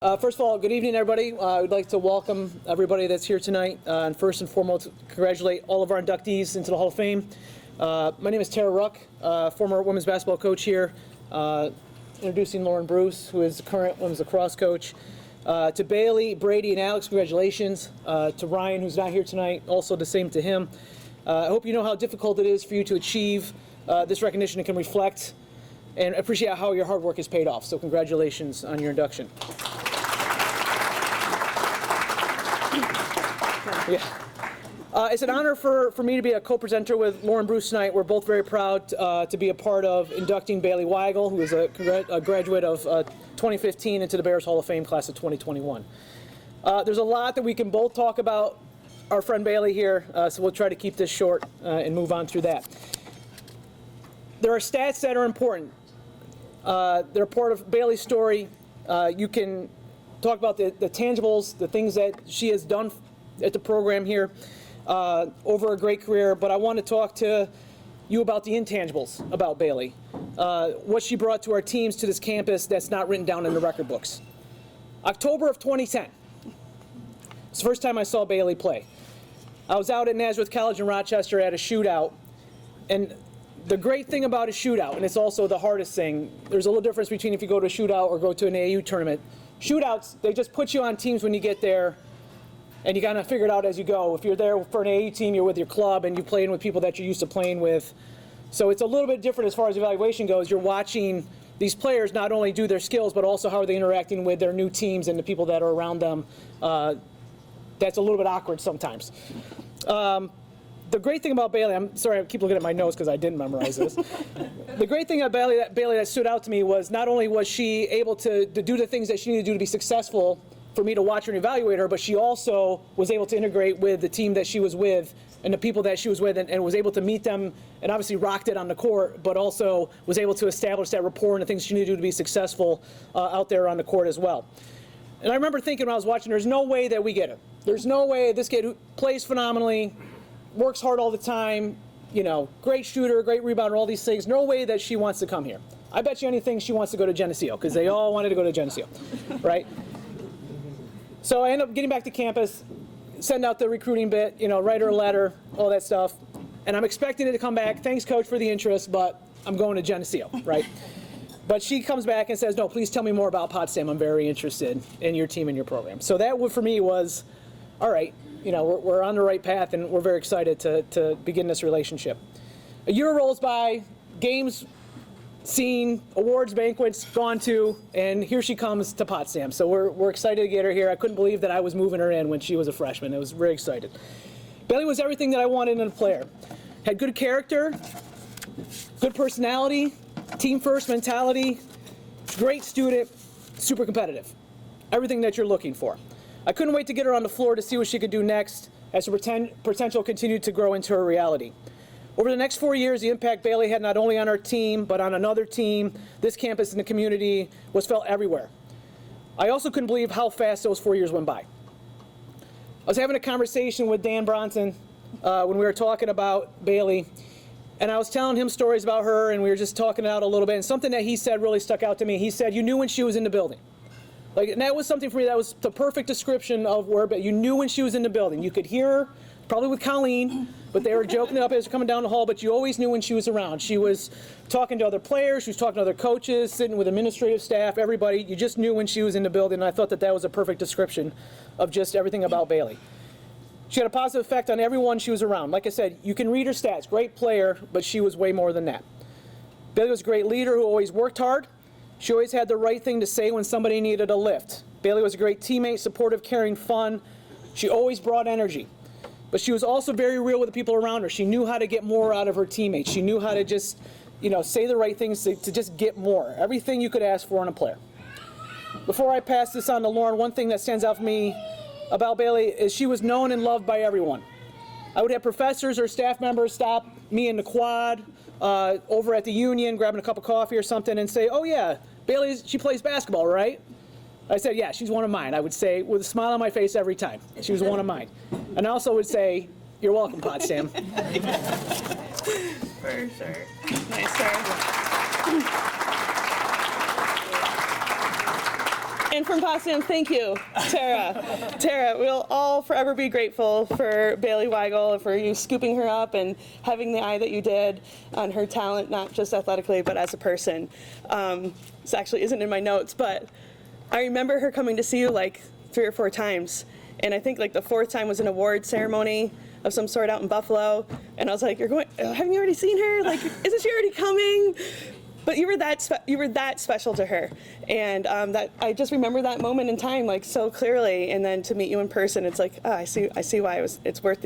First of all, good evening, everybody. I would like to welcome everybody that's here tonight, and first and foremost, congratulate all of our inductees into the Hall of Fame. My name is Tara Ruck, former women's basketball coach here. Introducing Lauren Bruce, who is the current women's lacrosse coach. To Bailey, Brady, and Alex, congratulations. To Ryan, who's not here tonight, also the same to him. I hope you know how difficult it is for you to achieve this recognition and can reflect and appreciate how your hard work has paid off. So congratulations on your induction. Yeah. It's an honor for me to be a co-presenter with Lauren Bruce tonight. We're both very proud to be a part of inducting Bailey Weigel, who is a graduate of 2015 into the Bears Hall of Fame class of 2021. There's a lot that we can both talk about our friend Bailey here, so we'll try to keep this short and move on through that. There are stats that are important. They're part of Bailey's story. You can talk about the tangibles, the things that she has done at the program here over a great career, but I want to talk to you about the intangibles about Bailey, what she brought to our teams, to this campus that's not written down in the record books. October of 2010. It's the first time I saw Bailey play. I was out at Nazareth College in Rochester at a shootout, and the great thing about a shootout, and it's also the hardest thing, there's a little difference between if you go to a shootout or go to an AAU tournament. Shootouts, they just put you on teams when you get there, and you kind of figure it out as you go. If you're there for an AAU team, you're with your club, and you're playing with people that you're used to playing with. So it's a little bit different as far as evaluation goes. You're watching these players not only do their skills, but also how are they interacting with their new teams and the people that are around them. That's a little bit awkward sometimes. The great thing about Bailey, I'm sorry, I keep looking at my notes because I didn't memorize this. The great thing about Bailey that stood out to me was not only was she able to do the things that she needed to do to be successful for me to watch her and evaluate her, but she also was able to integrate with the team that she was with and the people that she was with, and was able to meet them and obviously rocked it on the court, but also was able to establish that rapport and the things she needed to do to be successful out there on the court as well. And I remember thinking when I was watching, there's no way that we get her. There's no way this kid who plays phenomenally, works hard all the time, you know, great shooter, great rebounder, all these things, no way that she wants to come here. I bet you anything she wants to go to Geneseo, because they all wanted to go to Geneseo, right? So I end up getting back to campus, send out the recruiting bit, you know, write her a letter, all that stuff, and I'm expecting it to come back, thanks coach for the interest, but I'm going to Geneseo, right? But she comes back and says, no, please tell me more about Potsdam. I'm very interested in your team and your program. So that for me was, all right, you know, we're on the right path, and we're very excited to begin this relationship. A year rolls by, games seen, awards, banquets gone to, and here she comes to Potsdam. So we're excited to get her here. I couldn't believe that I was moving her in when she was a freshman. I was very excited. Bailey was everything that I wanted in a player. Had good character, good personality, team first mentality, great student, super competitive. Everything that you're looking for. I couldn't wait to get her on the floor to see what she could do next as her potential continued to grow into her reality. Over the next 4 years, the impact Bailey had not only on our team, but on another team, this campus, and the community was felt everywhere. I also couldn't believe how fast those 4 years went by. I was having a conversation with Dan Bronson when we were talking about Bailey, and I was telling him stories about her, and we were just talking it out a little bit, and something that he said really stuck out to me. He said, you knew when she was in the building. Like, and that was something for me, that was the perfect description of where, but you knew when she was in the building. You could hear her, probably with Colleen, but they were joking it up as they're coming down the hall, but you always knew when she was around. She was talking to other players, she was talking to other coaches, sitting with administrative staff, everybody. You just knew when she was in the building, and I thought that that was a perfect description of just everything about Bailey. She had a positive effect on everyone she was around. Like I said, you can read her stats, great player, but she was way more than that. Bailey was a great leader who always worked hard. She always had the right thing to say when somebody needed a lift. Bailey was a great teammate, supportive, caring, fun. She always brought energy. But she was also very real with the people around her. She knew how to get more out of her teammates. She knew how to just, you know, say the right things to just get more. Everything you could ask for in a player. Before I pass this on to Lauren, one thing that stands out for me about Bailey is she was known and loved by everyone. I would have professors or staff members stop me in the quad over at the Union, grabbing a cup of coffee or something, and say, oh yeah, Bailey, she plays basketball, right? I said, yeah, she's one of mine. I would say with a smile on my face every time. She was one of mine. And I also would say, you're welcome, Potsdam. For sure. Nice, sir. And from Potsdam, thank you, Tara. Tara, we'll all forever be grateful for Bailey Weigel, for you scooping her up and having the eye that you did on her talent, not just athletically, but as a person. This actually isn't in my notes, but I remember her coming to see you like 3 or 4 times. And I think like the 4th time was an award ceremony of some sort out in Buffalo. And I was like, haven't you already seen her? Like, isn't she already coming? But you were that special to her, and that I just remember that moment in time like so clearly. And then to meet you in person, it's like, I see why it's worth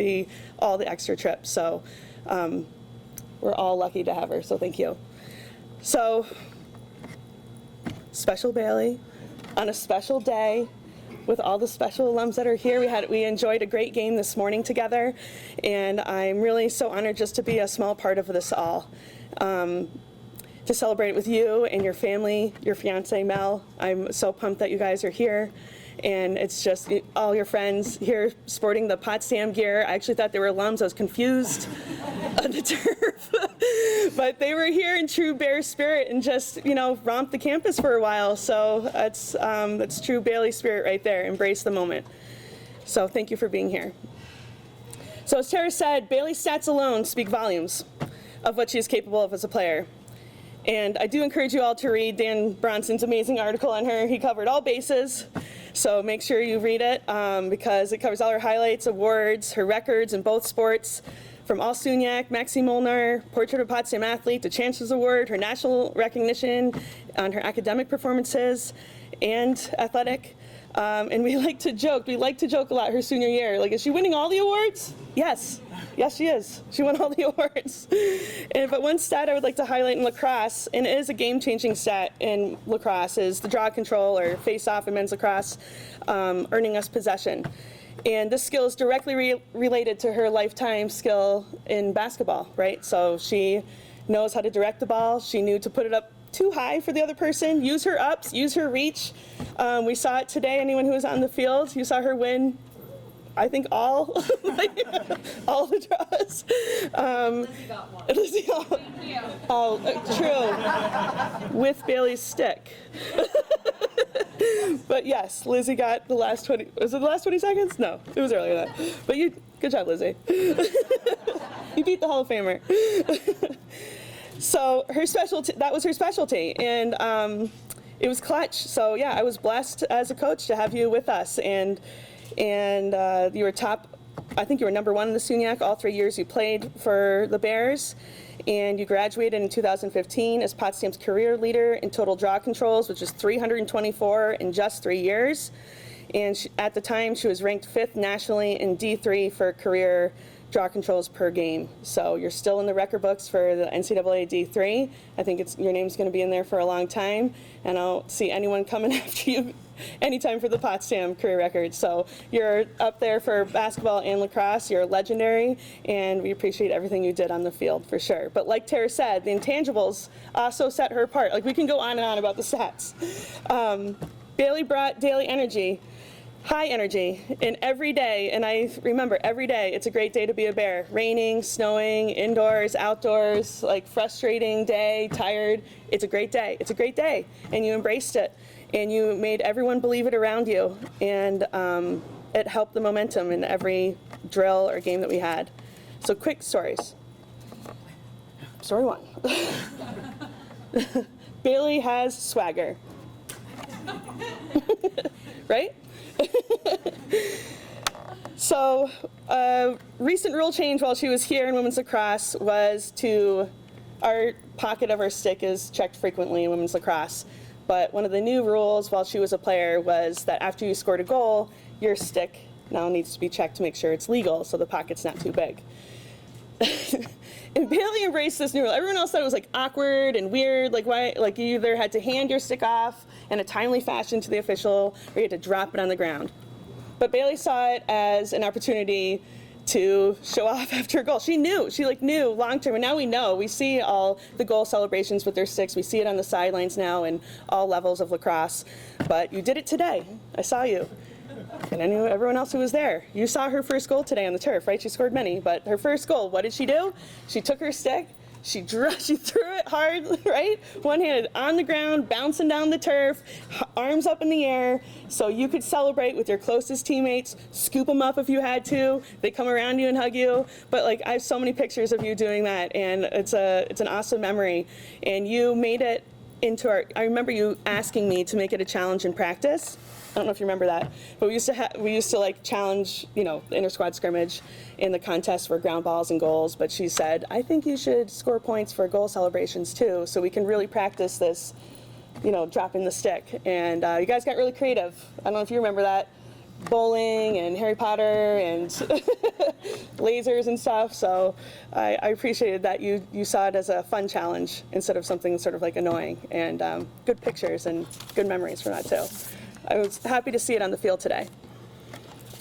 all the extra trips. So we're all lucky to have her. So thank you. So special Bailey, on a special day, with all the special alums that are here. We enjoyed a great game this morning together, and I'm really so honored just to be a small part of this all. To celebrate with you and your family, your fiance Mel. I'm so pumped that you guys are here, and it's just all your friends here sporting the Potsdam gear. I actually thought they were alums. I was confused on the turf, but they were here in true Bear spirit and just romped the campus for a while. So that's true Bailey spirit right there. Embrace the moment. So thank you for being here. So as Tara said, Bailey's stats alone speak volumes of what she is capable of as a player. And I do encourage you all to read Dan Bronson's amazing article on her. He covered all bases, so make sure you read it because it covers all her highlights, awards, her records in both sports, from All Suniac, Maxi Molnar, Portrait of a Potsdam Athlete, the Chancellor's Award, her national recognition on her academic performances and athletic. And we like to joke a lot her senior year. Like, is she winning all the awards? Yes, she is. She won all the awards. But one stat I would like to highlight in lacrosse, and it is a game-changing stat in lacrosse, is the draw control or face-off in men's lacrosse, earning us possession. And this skill is directly related to her lifetime skill in basketball, right? So she knows how to direct the ball. She knew to put it up too high for the other person, use her ups, use her reach. We saw it today. Anyone who was on the field, you saw her win, I think all the draws. Lizzie got one. Lizzie got one. Oh, true. With Bailey's stick. But yes, Lizzie got the last 20, was it the last 20 seconds? No, it was earlier than that. But good job, Lizzie. You beat the Hall of Famer. So that was her specialty, and it was clutch. So yeah, I was blessed as a coach to have you with us, and you were top. I think you were number 1 in the SUNYAC all 3 years you played for the Bears, and you graduated in 2015 as Potsdam's career leader in total draw controls, which is 324 in just 3 years. And at the time, she was ranked 5th nationally in D3 for career draw controls per game. So you're still in the record books for the NCAA D3. I think your name's going to be in there for a long time, and I don't see anyone coming after you anytime for the Potsdam career record. So you're up there for basketball and lacrosse. You're legendary, and we appreciate everything you did on the field for sure. But like Tara said, the intangibles also set her apart. Like, we can go on and on about the stats. Bailey brought daily energy, high energy, and every day, and I remember every day, it's a great day to be a Bear. Raining, snowing, indoors, outdoors, like frustrating day, tired. It's a great day. It's a great day, and you embraced it, and you made everyone believe it around you, and it helped the momentum in every drill or game that we had. So quick stories. Story 1. Bailey has swagger. Right? So, recent rule change while she was here in women's lacrosse was our pocket of our stick is checked frequently in women's lacrosse. But one of the new rules while she was a player was that after you scored a goal, your stick now needs to be checked to make sure it's legal, so the pocket's not too big. And Bailey embraced this new rule. Everyone else thought it was like awkward and weird, like why, like you either had to hand your stick off in a timely fashion to the official, or you had to drop it on the ground. But Bailey saw it as an opportunity to show off after a goal. She knew long term, and now we know. We see all the goal celebrations with their sticks. We see it on the sidelines now in all levels of lacrosse. But you did it today. I saw you. And I knew everyone else who was there. You saw her first goal today on the turf, right? She scored many, but her first goal, what did she do? She took her stick, She threw it hard, right? One-handed on the ground, bouncing down the turf, arms up in the air, so you could celebrate with your closest teammates, scoop them up if you had to. They come around you and hug you. But like, I have so many pictures of you doing that, and it's an awesome memory. And you made it into I remember you asking me to make it a challenge in practice. I don't know if you remember that, but we used to like challenge, the inter-squad scrimmage in the contest for ground balls and goals. But she said, I think you should score points for goal celebrations too, so we can really practice this, dropping the stick. And you guys got really creative. I don't know if you remember that, bowling and Harry Potter and lasers and stuff. So I appreciated that you saw it as a fun challenge instead of something sort of like annoying. And good pictures and good memories from that too. I was happy to see it on the field today.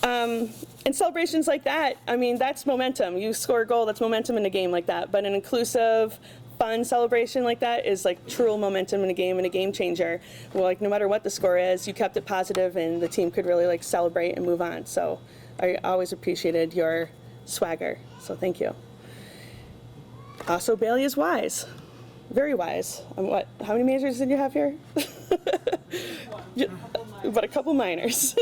And celebrations like that, I mean, that's momentum. You score a goal, that's momentum in a game like that. But an inclusive, fun celebration like that is like true momentum in a game and a game changer. Well, like no matter what the score is, you kept it positive and the team could really like celebrate and move on. So I always appreciated your swagger. So thank you. Also, Bailey is wise. Very wise. How many majors did you have here? But a couple minors.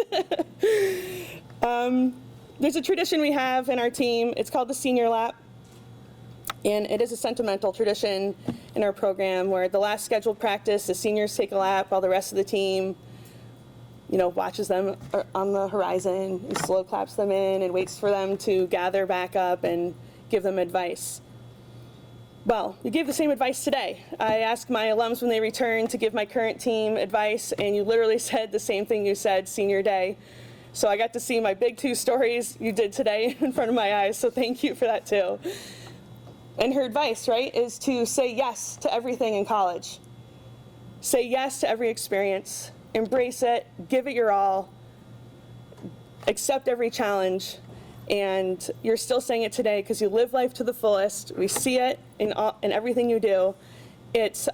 There's a tradition we have in our team. It's called the senior lap. And it is a sentimental tradition in our program where the last scheduled practice, the seniors take a lap while the rest of the team, watches them on the horizon and slow claps them in and waits for them to gather back up and give them advice. Well, you gave the same advice today. I asked my alums when they returned to give my current team advice, and you literally said the same thing you said senior day. So I got to see my big 2 stories you did today in front of my eyes, so thank you for that too. And her advice, right, is to say yes to everything in college. Say yes to every experience, embrace it, give it your all, accept every challenge. And you're still saying it today because you live life to the fullest. We see it in everything you do. It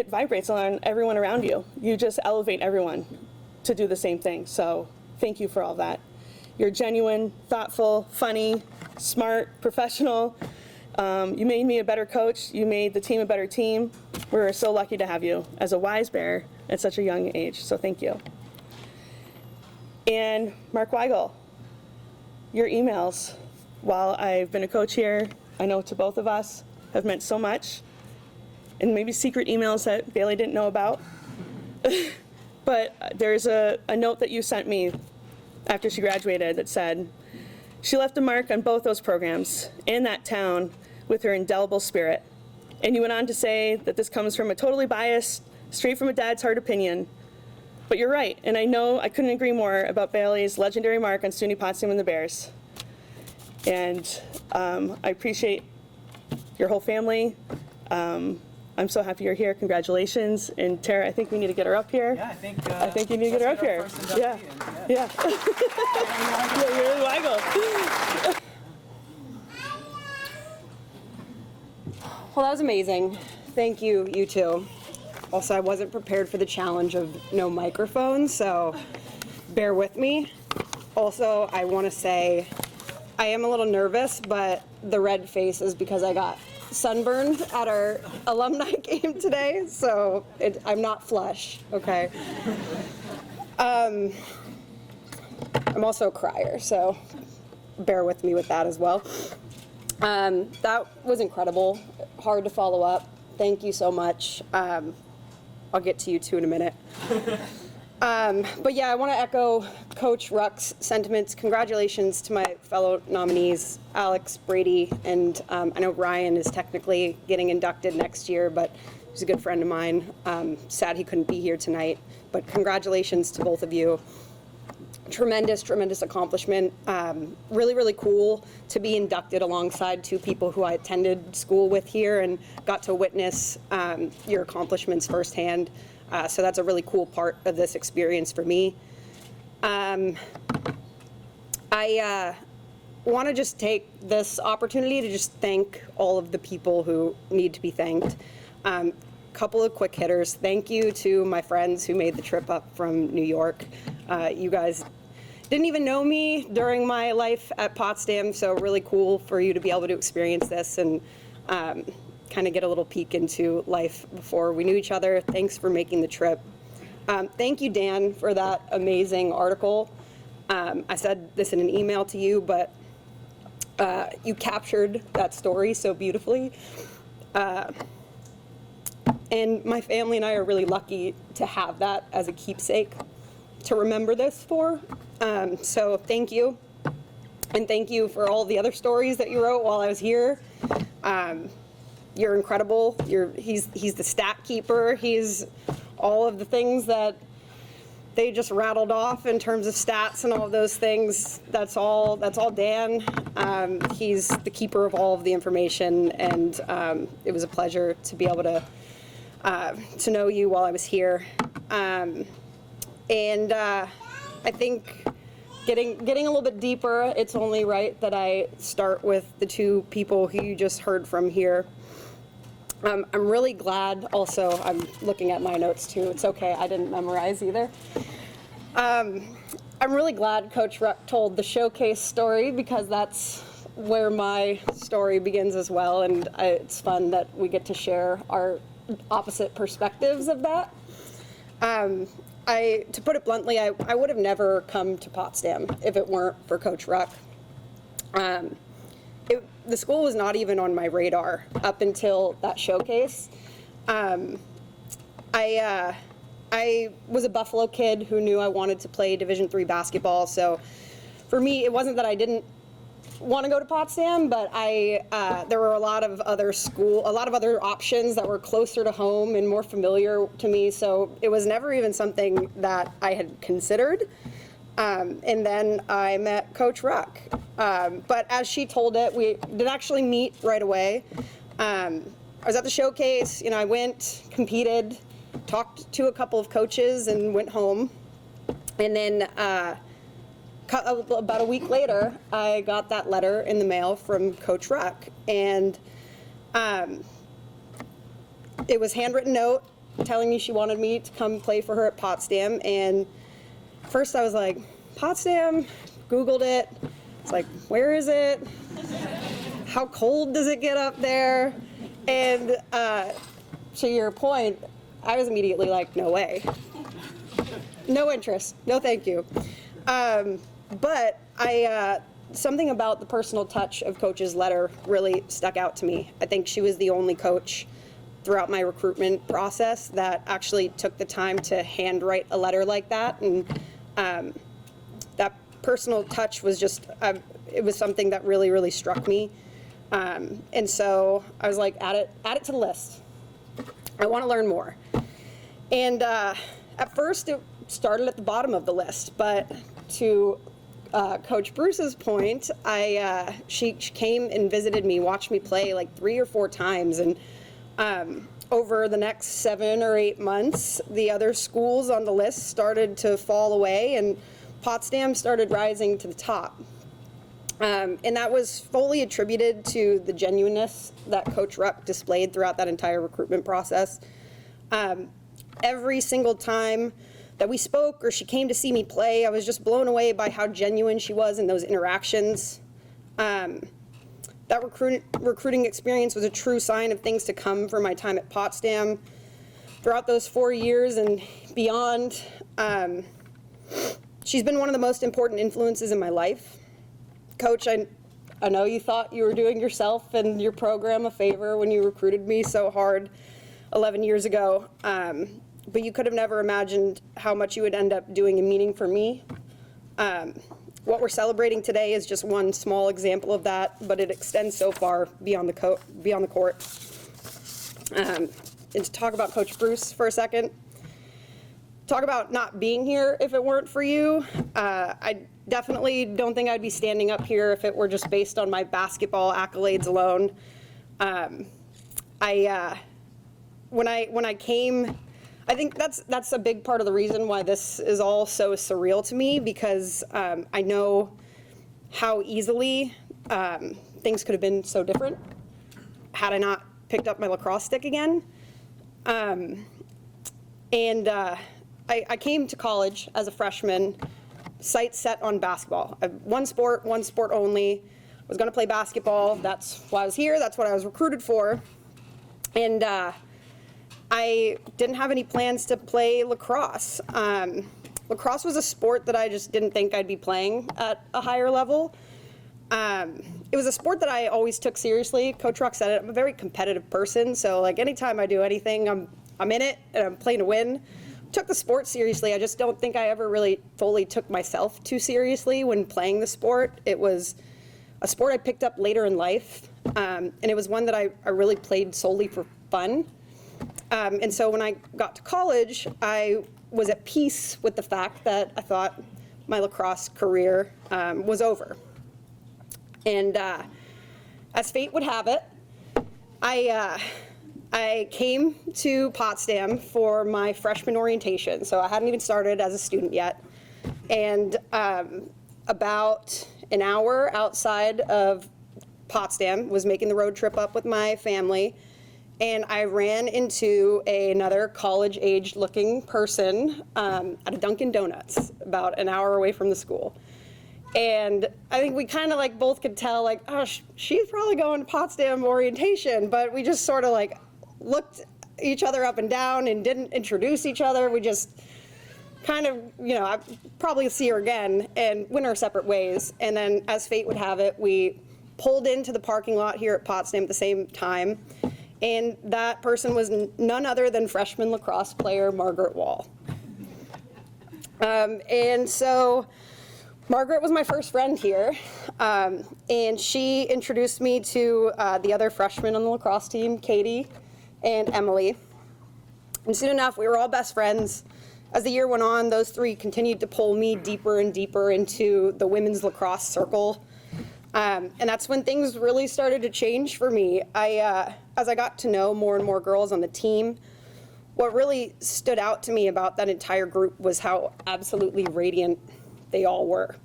vibrates on everyone around you. You just elevate everyone to do the same thing. So thank you for all that. You're genuine, thoughtful, funny, smart, professional. You made me a better coach. You made the team a better team. We're so lucky to have you as a wise bear at such a young age. So thank you. And Mark Weigel, your emails, while I've been a coach here, I know to both of us, have meant so much. And maybe secret emails that Bailey didn't know about. But there's a note that you sent me after she graduated that said, she left a mark on both those programs and that town with her indelible spirit. And you went on to say that this comes from a totally biased, straight from a dad's heart opinion. But you're right, and I know I couldn't agree more about Bailey's legendary mark on SUNY Potsdam and the Bears. And I appreciate your whole family. I'm so happy you're here. Congratulations. And Tara, I think we need to get her up here. Yeah, I think you need to get her up here. Yeah. Yeah. You're Weigel. Well, that was amazing. Thank you, you two. Also, I wasn't prepared for the challenge of no microphone, so bear with me. Also, I want to say I am a little nervous, but the red face is because I got sunburned at our alumni game today, so I'm not flush, okay? I'm also a crier, so bear with me with that as well. That was incredible, hard to follow up. Thank you so much. I'll get to you two in a minute. But yeah, I want to echo Coach Ruck's sentiments. Congratulations to my fellow nominees, Alex, Brady, and I know Ryan is technically getting inducted next year, but he's a good friend of mine. Sad he couldn't be here tonight, but congratulations to both of you. Tremendous, tremendous accomplishment. Really, really cool to be inducted alongside two people who I attended school with here and got to witness your accomplishments firsthand. So that's a really cool part of this experience for me. I want to just take this opportunity to just thank all of the people who need to be thanked. Couple of quick hitters. Thank you to my friends who made the trip up from New York. You guys didn't even know me during my life at Potsdam, so really cool for you to be able to experience this and kind of get a little peek into life before we knew each other. Thanks for making the trip. Thank you, Dan, for that amazing article. I said this in an email to you, but you captured that story so beautifully. And my family and I are really lucky to have that as a keepsake to remember this for. So thank you. And thank you for all the other stories that you wrote while I was here. You're incredible. He's the stat keeper. He's all of the things that they just rattled off in terms of stats and all of those things. That's all Dan. He's the keeper of all of the information, and it was a pleasure to be able to know you while I was here. I think getting a little bit deeper, it's only right that I start with the two people who you just heard from here. I'm really glad, also, I'm looking at my notes too, it's okay, I didn't memorize either. I'm really glad Coach Ruck told the showcase story, because that's where my story begins as well, and it's fun that we get to share our opposite perspectives of that. To put it bluntly, I would have never come to Potsdam if it weren't for Coach Ruck. The school was not even on my radar up until that showcase. I was a Buffalo kid who knew I wanted to play Division III basketball, so for me, it wasn't that I didn't want to go to Potsdam, but there were a lot of other options that were closer to home and more familiar to me, so it was never even something that I had considered. And then I met Coach Ruck. But as she told it, we did actually meet right away. I was at the showcase, I went, competed, talked to a couple of coaches, and went home. And then about a week later, I got that letter in the mail from Coach Ruck. And it was a handwritten note telling me she wanted me to come play for her at Potsdam. And first I was like, Potsdam? Googled it. It's like, where is it? How cold does it get up there? And to your point, I was immediately like, no way. No interest. No thank you. But something about the personal touch of Coach's letter really stuck out to me. I think she was the only coach throughout my recruitment process that actually took the time to handwrite a letter like that. And that personal touch was just, it was something that really, really struck me. And so I was like, add it to the list. I want to learn more. And at first it started at the bottom of the list, but to Coach Bruce's point, she came and visited me, watched me play like 3 or 4 times, and over the next 7 or 8 months, the other schools on the list started to fall away, and Potsdam started rising to the top. And that was fully attributed to the genuineness that Coach Ruck displayed throughout that entire recruitment process. Every single time that we spoke or she came to see me play, I was just blown away by how genuine she was in those interactions. That recruiting experience was a true sign of things to come for my time at Potsdam. Throughout those 4 years and beyond, she's been one of the most important influences in my life. Coach, I know you thought you were doing yourself and your program a favor when you recruited me so hard 11 years ago, but you could have never imagined how much you would end up doing and meaning for me. What we're celebrating today is just one small example of that, but it extends so far beyond the court. And to talk about Coach Bruce for a second, talk about not being here if it weren't for you. I definitely don't think I'd be standing up here if it were just based on my basketball accolades alone. When I came, I think that's a big part of the reason why this is all so surreal to me, because I know how easily things could have been so different had I not picked up my lacrosse stick again. I came to college as a freshman sights set on basketball. One sport only. I was going to play basketball. That's why I was here. That's what I was recruited for. And I didn't have any plans to play lacrosse. Lacrosse was a sport that I just didn't think I'd be playing at a higher level. It was a sport that I always took seriously. Coach Rock said it. I'm a very competitive person, so like anytime I do anything, I'm in it and I'm playing to win. Took the sport seriously. I just don't think I ever really fully took myself too seriously when playing the sport. It was a sport I picked up later in life, and it was one that I really played solely for fun. And so when I got to college, I was at peace with the fact that I thought my lacrosse career was over. And as fate would have it, I came to Potsdam for my freshman orientation, so I hadn't even started as a student yet. And about an hour outside of Potsdam, was making the road trip up with my family, and I ran into another college-aged looking person at a Dunkin' Donuts about an hour away from the school. And I think we kind of like both could tell like, oh, she's probably going to Potsdam orientation, but we just sort of like looked each other up and down and didn't introduce each other. We just kind of, I probably see her again and went our separate ways. And then as fate would have it, we pulled into the parking lot here at Potsdam at the same time. And that person was none other than freshman lacrosse player Margaret Wall. And so Margaret was my first friend here, and she introduced me to the other freshmen on the lacrosse team, Katie and Emily. And soon enough, we were all best friends. As the year went on, those three continued to pull me deeper and deeper into the women's lacrosse circle. And that's when things really started to change for me. As I got to know more and more girls on the team, what really stood out to me about that entire group was how absolutely radiant they all were.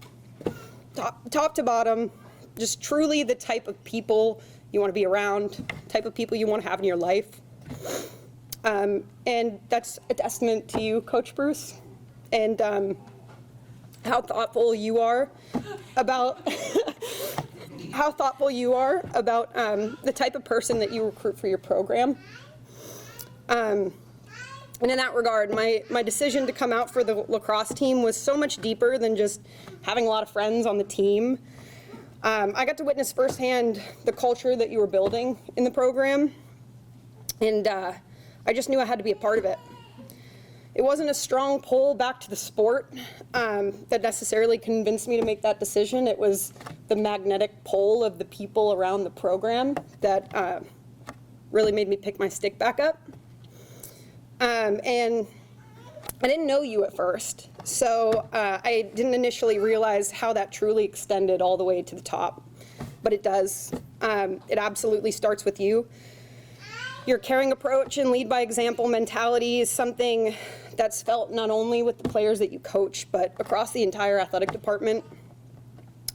Top to bottom, just truly the type of people you want to be around, type of people you want to have in your life. And that's a testament to you, Coach Bruce, and how thoughtful you are about the type of person that you recruit for your program. And in that regard, my decision to come out for the lacrosse team was so much deeper than just having a lot of friends on the team. I got to witness firsthand the culture that you were building in the program, and I just knew I had to be a part of it. It wasn't a strong pull back to the sport that necessarily convinced me to make that decision. It was the magnetic pull of the people around the program that really made me pick my stick back up. And I didn't know you at first, so I didn't initially realize how that truly extended all the way to the top, but it does. It absolutely starts with you. Your caring approach and lead by example mentality is something that's felt not only with the players that you coach, but across the entire athletic department.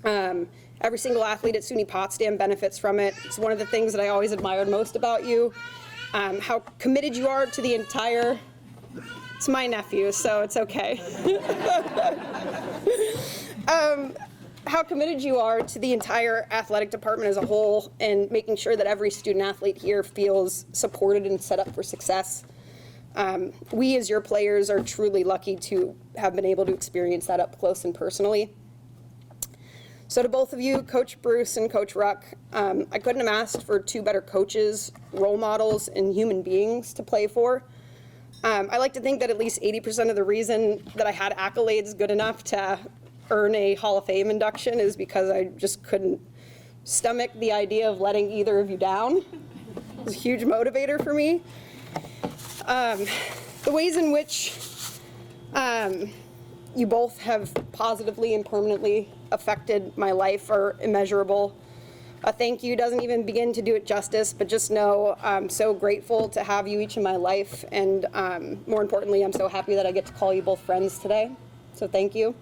Every single athlete at SUNY Potsdam benefits from it. It's one of the things that I always admired most about you. How committed you are to the entire, it's my nephew, so it's okay. How committed you are to the entire athletic department as a whole, and making sure that every student athlete here feels supported and set up for success. We as your players are truly lucky to have been able to experience that up close and personally. So to both of you, Coach Bruce and Coach Ruck, I couldn't have asked for two better coaches, role models, and human beings to play for. I like to think that at least 80% of the reason that I had accolades good enough to earn a Hall of Fame induction is because I just couldn't stomach the idea of letting either of you down. It was a huge motivator for me. The ways in which you both have positively and permanently affected my life are immeasurable. A thank you doesn't even begin to do it justice, but just know I'm so grateful to have you each in my life, and more importantly, I'm so happy that I get to call you both friends today. So thank you.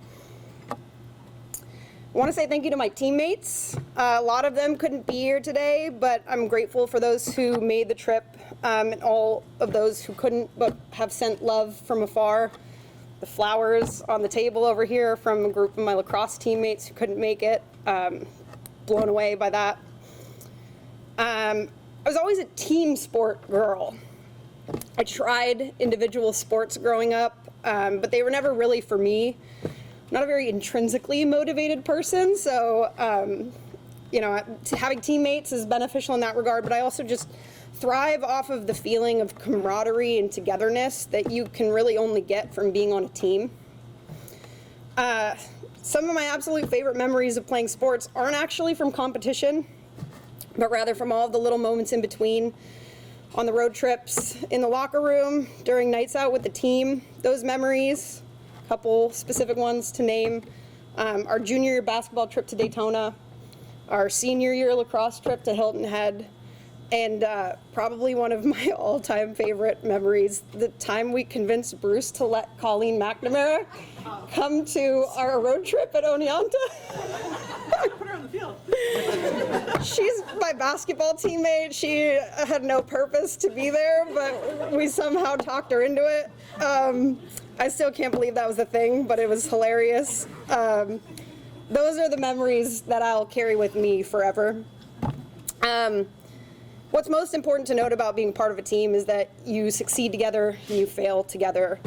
I want to say thank you to my teammates. A lot of them couldn't be here today, but I'm grateful for those who made the trip, and all of those who couldn't but have sent love from afar. The flowers on the table over here from a group of my lacrosse teammates who couldn't make it. Blown away by that. I was always a team sport girl. I tried individual sports growing up, but they were never really for me. I'm not a very intrinsically motivated person, so having teammates is beneficial in that regard, but I also just thrive off of the feeling of camaraderie and togetherness that you can really only get from being on a team. Some of my absolute favorite memories of playing sports aren't actually from competition, but rather from all of the little moments in between, on the road trips, in the locker room, during nights out with the team. Those memories, a couple specific ones to name, our junior year basketball trip to Daytona, our senior year lacrosse trip to Hilton Head, and probably one of my all-time favorite memories, the time we convinced Bruce to let Colleen McNamara come to our road trip at Oneonta. Put her on the field. She's my basketball teammate. She had no purpose to be there, but we somehow talked her into it. I still can't believe that was a thing, but it was hilarious. Those are the memories that I'll carry with me forever. What's most important to note about being part of a team is that you succeed together and you fail together.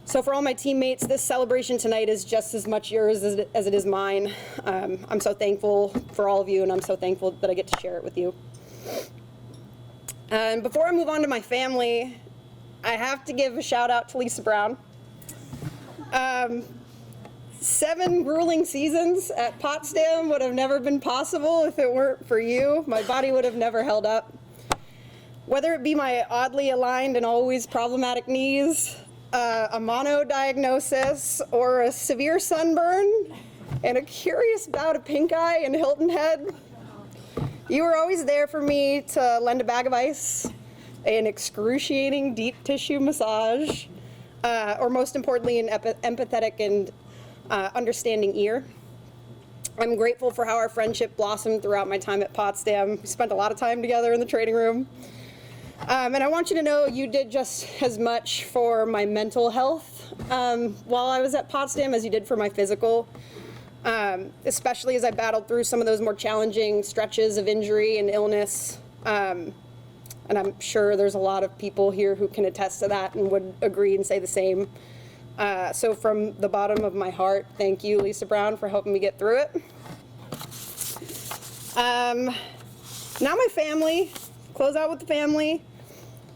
So for all my teammates, this celebration tonight is just as much yours as it is mine. I'm so thankful for all of you, and I'm so thankful that I get to share it with you. And before I move on to my family, I have to give a shout out to Lisa Brown. 7 grueling seasons at Potsdam would have never been possible if it weren't for you. My body would have never held up. Whether it be my oddly aligned and always problematic knees, a mono diagnosis, or a severe sunburn, and a curious bout of pink eye in Hilton Head, you were always there for me to lend a bag of ice, an excruciating deep tissue massage, or most importantly, an empathetic and understanding ear. I'm grateful for how our friendship blossomed throughout my time at Potsdam. We spent a lot of time together in the training room. And I want you to know you did just as much for my mental health while I was at Potsdam as you did for my physical, especially as I battled through some of those more challenging stretches of injury and illness. And I'm sure there's a lot of people here who can attest to that and would agree and say the same. So from the bottom of my heart, thank you, Lisa Brown, for helping me get through it. Now my family, close out with the family.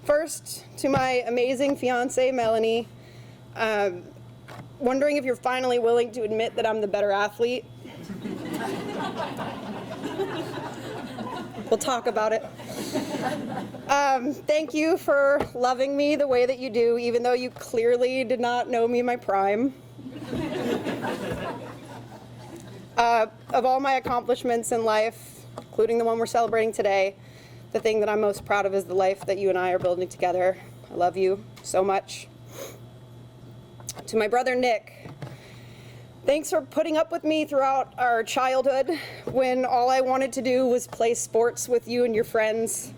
First, to my amazing fiance, Melanie. Wondering if you're finally willing to admit that I'm the better athlete. We'll talk about it. Thank you for loving me the way that you do, even though you clearly did not know me in my prime. Of all my accomplishments in life, including the one we're celebrating today, the thing that I'm most proud of is the life that you and I are building together. I love you so much. To my brother Nick, thanks for putting up with me throughout our childhood when all I wanted to do was play sports with you and your friends.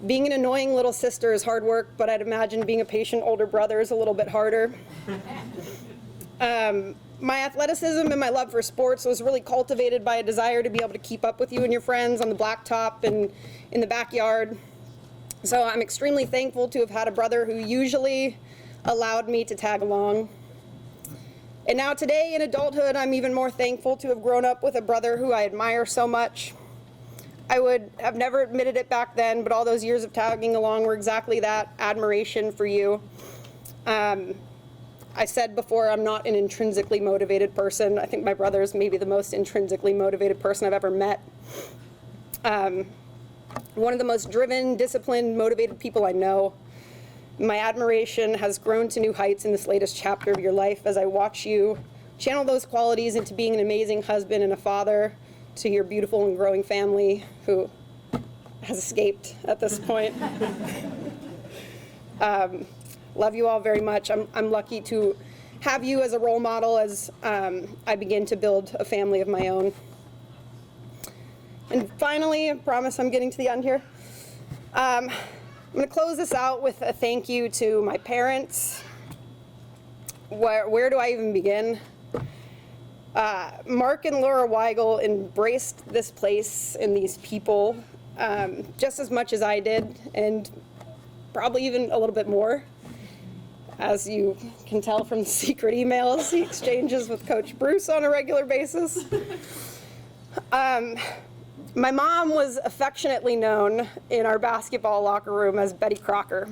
Being an annoying little sister is hard work, but I'd imagine being a patient older brother is a little bit harder. My athleticism and my love for sports was really cultivated by a desire to be able to keep up with you and your friends on the blacktop and in the backyard. So I'm extremely thankful to have had a brother who usually allowed me to tag along. And now today in adulthood, I'm even more thankful to have grown up with a brother who I admire so much. I would have never admitted it back then, but all those years of tagging along were exactly that, admiration for you. I said before, I'm not an intrinsically motivated person. I think my brother is maybe the most intrinsically motivated person I've ever met. One of the most driven, disciplined, motivated people I know. My admiration has grown to new heights in this latest chapter of your life as I watch you channel those qualities into being an amazing husband and a father to your beautiful and growing family who has escaped at this point. Love you all very much. I'm lucky to have you as a role model as I begin to build a family of my own. And finally, I promise I'm getting to the end here. I'm going to close this out with a thank you to my parents, where do I even begin? Mark and Laura Weigel embraced this place and these people just as much as I did, and probably even a little bit more, as you can tell from the secret emails he exchanges with Coach Bruce on a regular basis. My mom was affectionately known in our basketball locker room as Betty Crocker.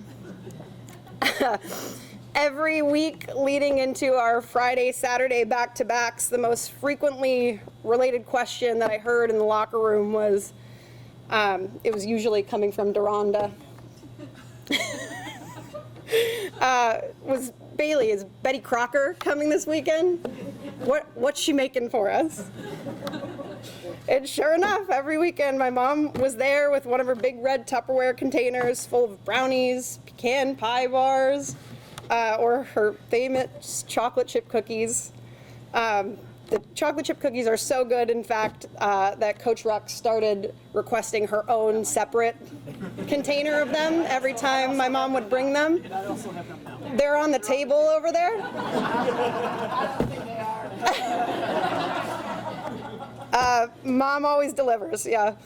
Every week leading into our Friday, Saturday back-to-backs, the most frequently related question that I heard in the locker room was, it was usually coming from Deronda, was, Bailey, is Betty Crocker coming this weekend? What's she making for us? And sure enough, every weekend my mom was there with one of her big red Tupperware containers full of brownies, pecan pie bars, or her famous chocolate chip cookies. The chocolate chip cookies are so good, in fact, that Coach Ruck started requesting her own separate container of them every time my mom would bring them. They're on the table over there. Mom always delivers, yeah.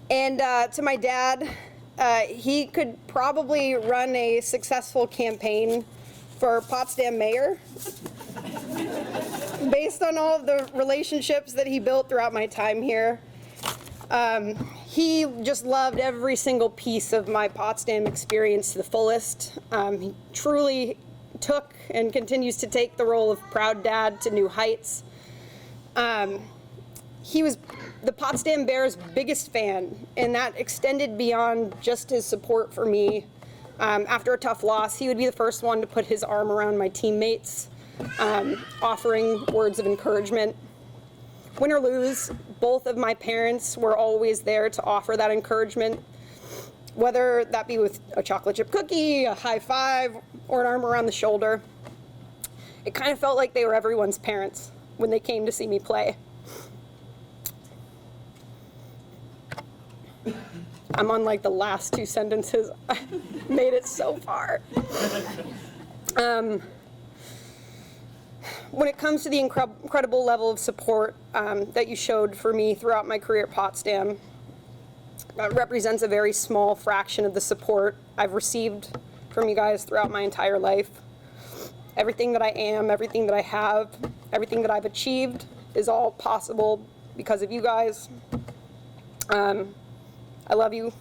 And to my dad, he could probably run a successful campaign for Potsdam mayor based on all of the relationships that he built throughout my time here. He just loved every single piece of my Potsdam experience to the fullest. He truly took and continues to take the role of proud dad to new heights. He was the Potsdam Bears' biggest fan, and that extended beyond just his support for me. After a tough loss, he would be the first one to put his arm around my teammates, offering words of encouragement. Win or lose, both of my parents were always there to offer that encouragement, whether that be with a chocolate chip cookie, a high five, or an arm around the shoulder. It kind of felt like they were everyone's parents when they came to see me play. I'm on like the last two sentences. I made it so far. When it comes to the incredible level of support that you showed for me throughout my career at Potsdam, that represents a very small fraction of the support I've received from you guys throughout my entire life. Everything that I am, everything that I have, everything that I've achieved is all possible because of you guys. I love you.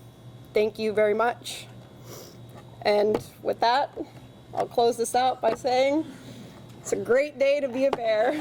Thank you very much. And with that, I'll close this out by saying it's a great day to be a Bear.